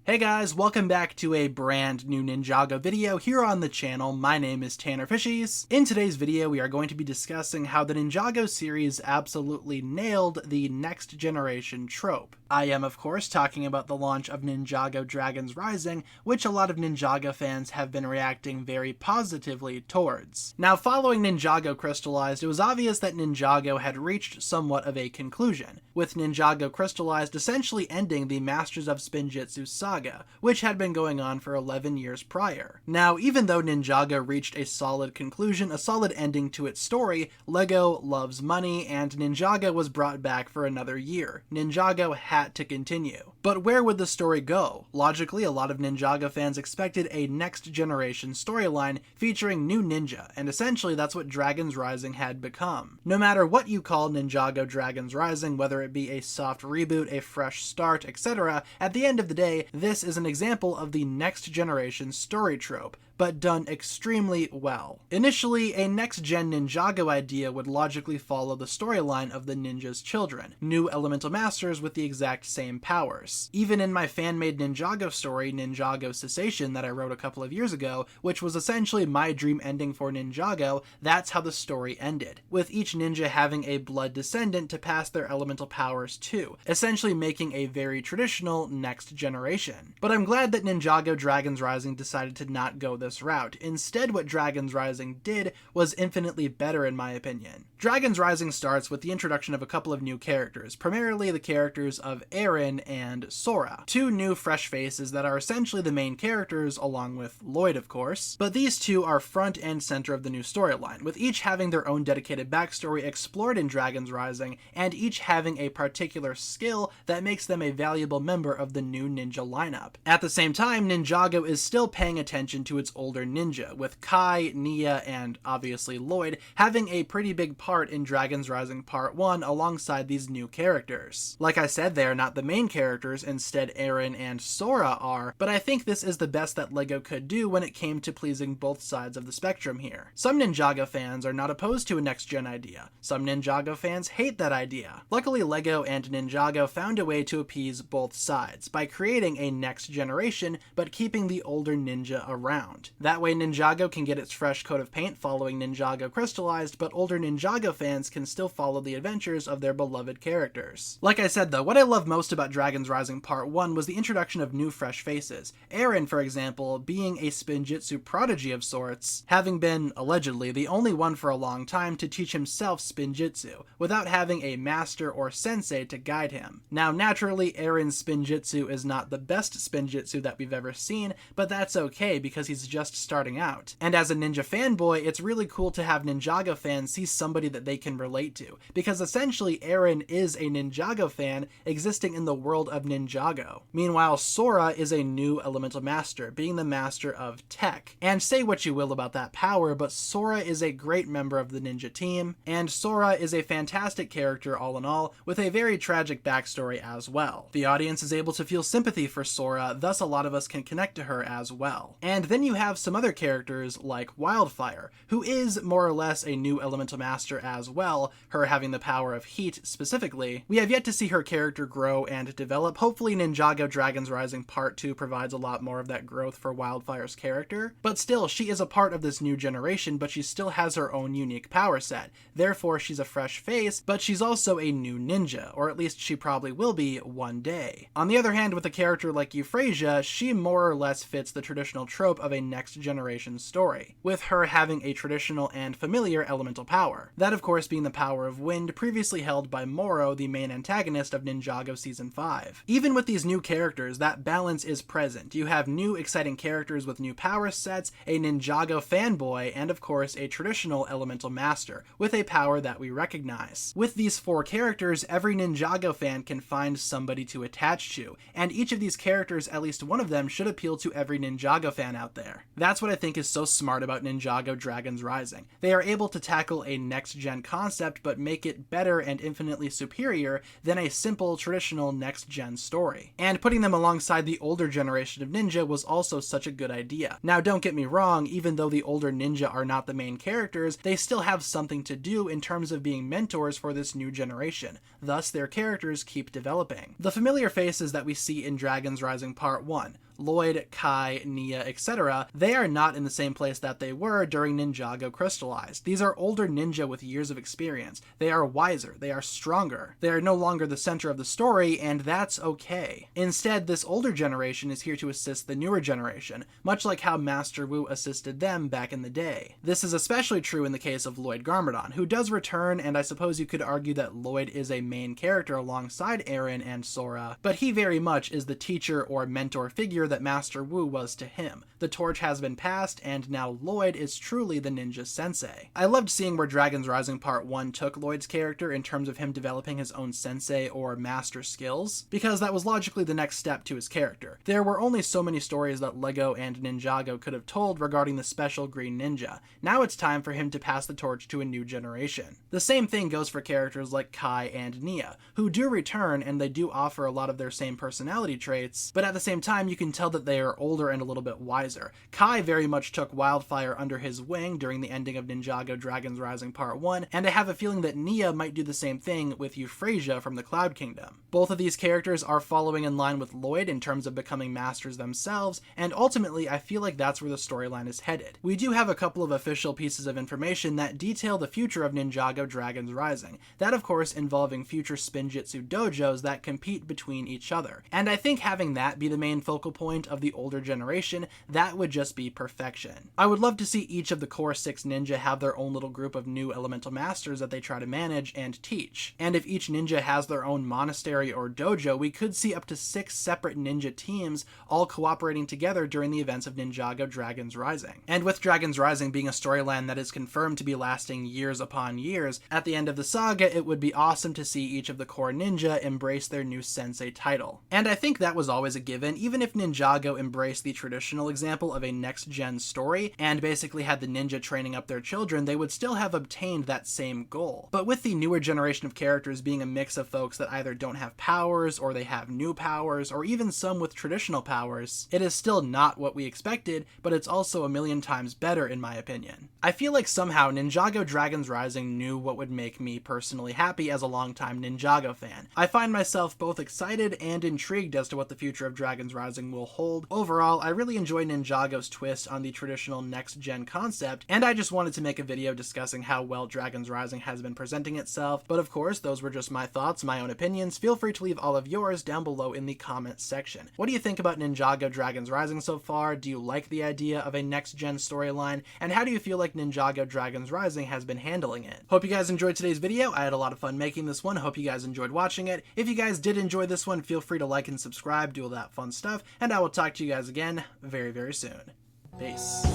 Hey guys, welcome back to a brand new Ninjago video here on the channel. My name is TannerFishies. In today's video, we are going to be discussing how the Ninjago series absolutely nailed the next generation trope. I am, of course, talking about the launch of Ninjago Dragons Rising, which a lot of Ninjago fans have been reacting very positively towards. Now, following Ninjago Crystallized, it was obvious that Ninjago had reached somewhat of a conclusion, with Ninjago Crystallized essentially ending the Masters of Spinjitzu saga, which had been going on for 11 years prior. Now, even though Ninjago reached a solid conclusion, a solid ending to its story, LEGO loves money, and Ninjago was brought back for another year. Ninjago had to continue. But where would the story go? Logically, a lot of Ninjago fans expected a next generation storyline featuring new ninja, and essentially that's what Dragons Rising had become. No matter what you call Ninjago Dragons Rising, whether it be a soft reboot, a fresh start, etc., at the end of the day, this is an example of the next generation story trope, but done extremely well. Initially, a next-gen Ninjago idea would logically follow the storyline of the ninja's children, new elemental masters with the exact same powers. Even in my fan-made Ninjago story, Ninjago Cessation, that I wrote a couple of years ago, which was essentially my dream ending for Ninjago, that's how the story ended, with each ninja having a blood descendant to pass their elemental powers to, essentially making a very traditional next generation. But I'm glad that Ninjago Dragons Rising decided to not go this route. Instead, what Dragons Rising did was infinitely better in my opinion. Dragons Rising starts with the introduction of a couple of new characters, primarily the characters of Eren and Sora, two new fresh faces that are essentially the main characters along with Lloyd, of course, but these two are front and center of the new storyline, with each having their own dedicated backstory explored in Dragons Rising, and each having a particular skill that makes them a valuable member of the new ninja lineup. At the same time, Ninjago is still paying attention to its older ninja, with Kai, Nia, and obviously Lloyd having a pretty big part in Dragons Rising Part 1 alongside these new characters. Like I said, they are not the main characters, instead Eren and Sora are, but I think this is the best that LEGO could do when it came to pleasing both sides of the spectrum here. Some Ninjago fans are not opposed to a next-gen idea. Some Ninjago fans hate that idea. Luckily, LEGO and Ninjago found a way to appease both sides by creating a next generation but keeping the older ninja around. That way Ninjago can get its fresh coat of paint following Ninjago Crystallized, but older Ninjago fans can still follow the adventures of their beloved characters. Like I said though, what I love most about Dragons Rising Part 1 was the introduction of new fresh faces. Eren, for example, being a Spinjitzu prodigy of sorts, having been, allegedly, the only one for a long time to teach himself Spinjitzu, without having a master or sensei to guide him. Now naturally, Eren's Spinjitzu is not the best Spinjitzu that we've ever seen, but that's okay because he's just starting out. And as a ninja fanboy, it's really cool to have Ninjago fans see somebody that they can relate to, because essentially Eren is a Ninjago fan existing in the world of Ninjago. Meanwhile, Sora is a new elemental master, being the master of tech. And say what you will about that power, but Sora is a great member of the ninja team, and Sora is a fantastic character all in all, with a very tragic backstory as well. The audience is able to feel sympathy for Sora, thus a lot of us can connect to her as well. And then you have some other characters like Wildfire, who is more or less a new elemental master as well, her having the power of heat specifically. We have yet to see her character grow and develop. Hopefully Ninjago Dragons Rising Part 2 provides a lot more of that growth for Wildfire's character, but still, she is a part of this new generation, but she still has her own unique power set. Therefore, she's a fresh face, but she's also a new ninja, or at least she probably will be one day. On the other hand, with a character like Euphrasia, she more or less fits the traditional trope of a next generation story, with her having a traditional and familiar elemental power. That of course being the power of wind, previously held by Moro, the main antagonist of Ninjago Season 5. Even with these new characters, that balance is present. You have new exciting characters with new power sets, a Ninjago fanboy, and of course a traditional elemental master, with a power that we recognize. With these four characters, every Ninjago fan can find somebody to attach to, and each of these characters, at least one of them, should appeal to every Ninjago fan out there. That's what I think is so smart about Ninjago Dragons Rising. They are able to tackle a next next-gen concept, but make it better and infinitely superior than a simple, traditional next-gen story. And putting them alongside the older generation of ninja was also such a good idea. Now, don't get me wrong, even though the older ninja are not the main characters, they still have something to do in terms of being mentors for this new generation. Thus, their characters keep developing. The familiar faces that we see in Dragon's Rising Part 1, Lloyd, Kai, Nia, etc., they are not in the same place that they were during Ninjago crystallized. These are older ninja with years of experience. They are wiser, they are stronger. They are no longer the center of the story, and that's okay. Instead, this older generation is here to assist the newer generation, much like how Master Wu assisted them back in the day. This is especially true in the case of Lloyd Garmadon, who does return, and I suppose you could argue that Lloyd is a main character alongside Eren and Sora, but he very much is the teacher or mentor figure that Master Wu was to him. The torch has been passed, and now Lloyd is truly the ninja sensei. I loved seeing where Dragon's Rising Part 1 took Lloyd's character in terms of him developing his own sensei or master skills, because that was logically the next step to his character. There were only so many stories that LEGO and Ninjago could have told regarding the special green ninja. Now it's time for him to pass the torch to a new generation. The same thing goes for characters like Kai and Nia, who do return and they do offer a lot of their same personality traits, but at the same time you can tell that they are older and a little bit wiser. Kai very much took Wildfire under his wing during the ending of Ninjago Dragon's Rising Part 1, and I have a feeling that Nia might do the same thing with Euphrasia from the Cloud Kingdom. Both of these characters are following in line with Lloyd in terms of becoming masters themselves, and ultimately I feel like that's where the storyline is headed. We do have a couple of official pieces of information that detail the future of Ninjago Dragon's Rising, that of course involving future Spinjitzu dojos that compete between each other, and I think having that be the main focal point of the older generation, that would just be perfection. I would love to see each of the core 6 ninja have their own little group of new elemental masters that they try to manage and teach, and if each ninja has their own monastery or dojo, we could see up to 6 separate ninja teams all cooperating together during the events of Ninjago Dragon's Rising. And with Dragon's Rising being a storyline that is confirmed to be lasting years upon years, at the end of the saga it would be awesome to see each of the core ninja embrace their new sensei title. And I think that was always a given, even if Ninjago embraced the traditional example of a next-gen story and basically had the ninja training up their children, they would still have obtained that same goal. But with the newer generation of characters being a mix of folks that either don't have powers, or they have new powers, or even some with traditional powers, it is still not what we expected, but it's also a million times better in my opinion. I feel like somehow Ninjago Dragon's Rising knew what would make me personally happy as a longtime Ninjago fan. I find myself both excited and intrigued as to what the future of Dragon's Rising will hold. Overall, I really enjoy Ninjago's twist on the traditional next-gen concept, and I just wanted to make a video discussing how well Dragon's Rising has been presenting itself, but of course, those were just my thoughts, my own opinions. Feel free to leave all of yours down below in the comments section. What do you think about Ninjago Dragon's Rising so far? Do you like the idea of a next-gen storyline? And how do you feel like Ninjago Dragon's Rising has been handling it? Hope you guys enjoyed today's video. I had a lot of fun making this one. Hope you guys enjoyed watching it. If you guys did enjoy this one, feel free to like and subscribe, do all that fun stuff, and I will talk to you guys again very, very soon. Peace.